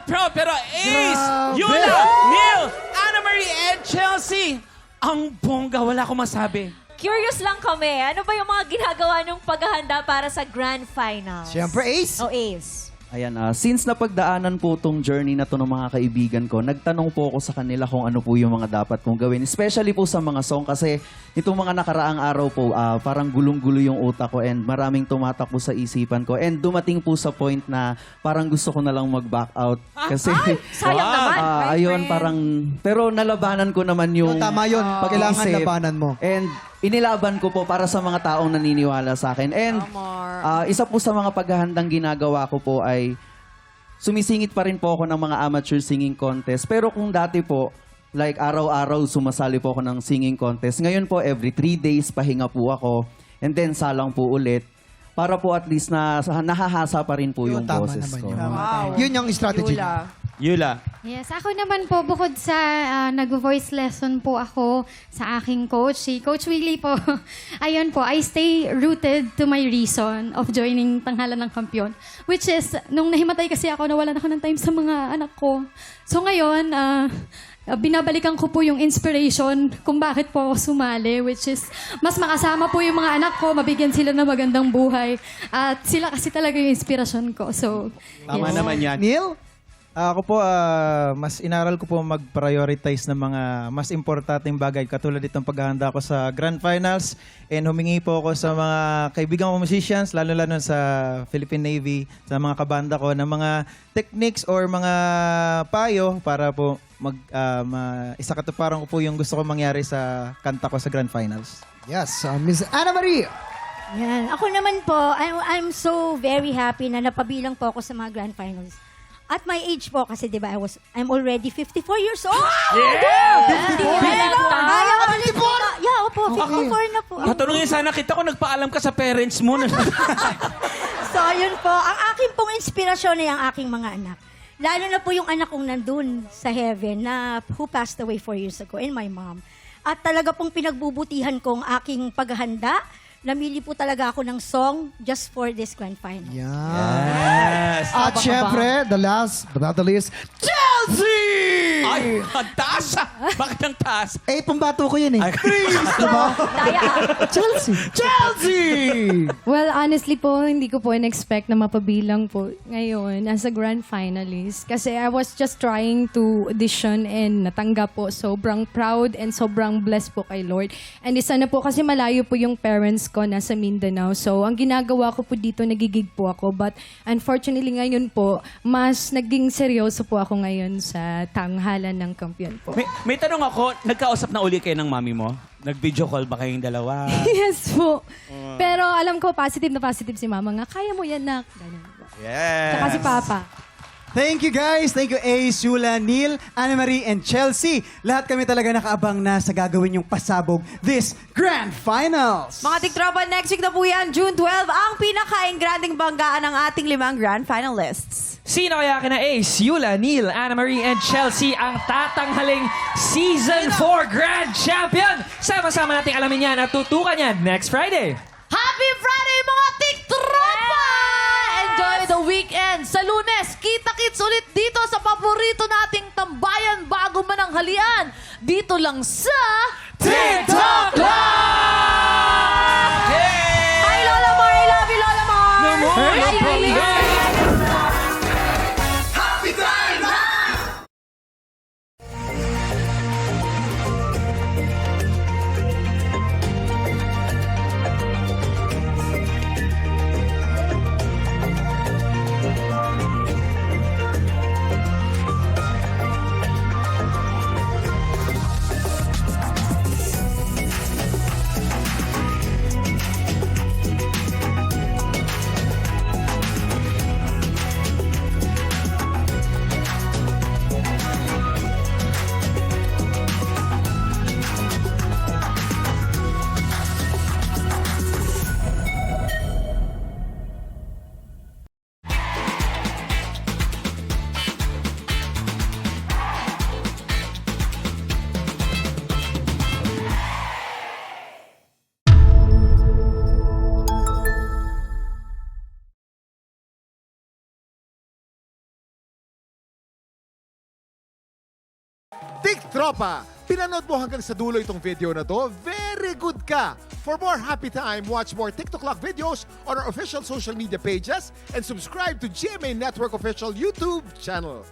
proud. Pero Ace, Grabe! Yula, Neil, Anna Marie, and Chelsea. Ang bongga, wala akong masabi. Curious lang kami, ano ba yung mga ginagawa ng paghahanda para sa Grand Finals? Siyempre, Ace. O Ace. Ayan, since napagdaanan po tong journey na to ng mga kaibigan ko, nagtanong po ako sa kanila kung ano po yung mga dapat kong gawin. Especially po sa mga song kasi itong mga nakaraang araw po, parang gulong-gulo yung utak ko and maraming tumatakbo sa isipan ko. And dumating po sa point na parang gusto ko na lang mag-back out. Kasi, Sayang naman. ayun, parang, pero nalabanan ko naman yung Tama yun. Kailangan pag-iisip. labanan mo. And inilaban ko po para sa mga taong naniniwala sa akin. And isa po sa mga paghahandang ginagawa ko po ay sumisingit pa rin po ako ng mga amateur singing contest. Pero kung dati po, like araw-araw sumasali po ako ng singing contest. Ngayon po, every 3 days pahinga po ako. And then salang po ulit. Para po at least na nahahasa pa rin po yung Tama boses naman ko. yun. Yun yung strategy. Yula. Yes, ako naman po, bukod sa nag-voice lesson po ako sa aking coach, si Coach Willie po. Ayun po, I stay rooted to my reason of joining Tanghalan ng Kampiyon. Which is, nung nahimatay kasi ako, nawalan ako ng time sa mga anak ko. So ngayon, binabalikan ko po yung inspiration kung bakit po ako sumali, which is mas makasama po yung mga anak ko, mabigyan sila ng magandang buhay. At sila kasi talaga yung inspirasyon ko. So, Tama yes. naman yan. Neil? Ako po, mas inaral ko po mag-prioritize ng mga mas importanteng bagay katulad itong paghahanda ko sa Grand Finals and humingi po ako sa mga kaibigan ko musicians, lalo-lalo sa Philippine Navy, sa mga kabanda ko, ng mga techniques or mga payo para po isakatuparan ko po yung gusto ko mangyari sa kanta ko sa Grand Finals. Yes, Miss Anna Marie. Yan. Ako naman po, I'm so very happy na napabilang po ako sa mga Grand Finals. At my age po, kasi di ba, I'm already 54 years old! Kaya ulit po. Yeah, opo, 54 na po. Patanungin sana kita kung nagpaalam ka sa parents mo. So, yun po. Ang aking pong inspirasyon ay ang aking mga anak. Lalo na po yung anak kong nandun sa heaven na who passed away 4 years ago, and my mom. At talaga pong pinagbubutihan ko ang aking paghahanda. Namili po talaga ako ng song just for this Grand Final. Yes. At syempre, the last but not the least, Chelsea! Ay, ang taas ah. Bakit ang taas? Pambato ko yun eh. Diba? Chelsea! Chelsea! Well, honestly po, hindi ko po in-expect na mapabilang po ngayon as a grand finalist. Kasi I was just trying to audition and natanggap po. Sobrang proud and sobrang blessed po kay Lord. And isa na po kasi malayo po yung parents ko nasa Mindanao. So, ang ginagawa ko po dito, nagigig po ako. But unfortunately ngayon po, mas naging seryoso po ako ngayon sa tanghalan ng kampiyon po. May tanong ako, nagkausap na uli kayo ng mami mo? Nag-video call ba kayong dalawa? Yes po. Pero alam ko, positive na positive si mama nga. Kaya mo yan, nak. Ganun po. Yes. Tsaka si papa. Thank you guys. Thank you Ace, Yula, Neil, Anna Marie, and Chelsea. Lahat kami talaga nakaabang na sa gagawin yung pasabog this Grand Finals. Mga tiktropa, next week na po yan, June 12, ang pinaka-ingranding banggaan ng ating 5 Grand Finalists. Sino kaya kina Ace, Yula, Neil, Anna Marie, and Chelsea ang tatanghaling Season 4 Grand Champion? Sama-sama nating alamin yan at tutukan yan next Friday. Happy Friday, mga tiktropa! Enjoy the weekend! Sa Lunes, kita-kits ulit dito sa paborito nating tambayan bago mananghalian. Dito lang sa TikTok Live! Hi, Lola Mar! I love you, Lola Mar! Happy TikTropa! Pinanood mo hanggang sa dulo itong video na to? Very good ka! For more happy time, watch more TikTok videos on our official social media pages and subscribe to GMA Network official YouTube channel.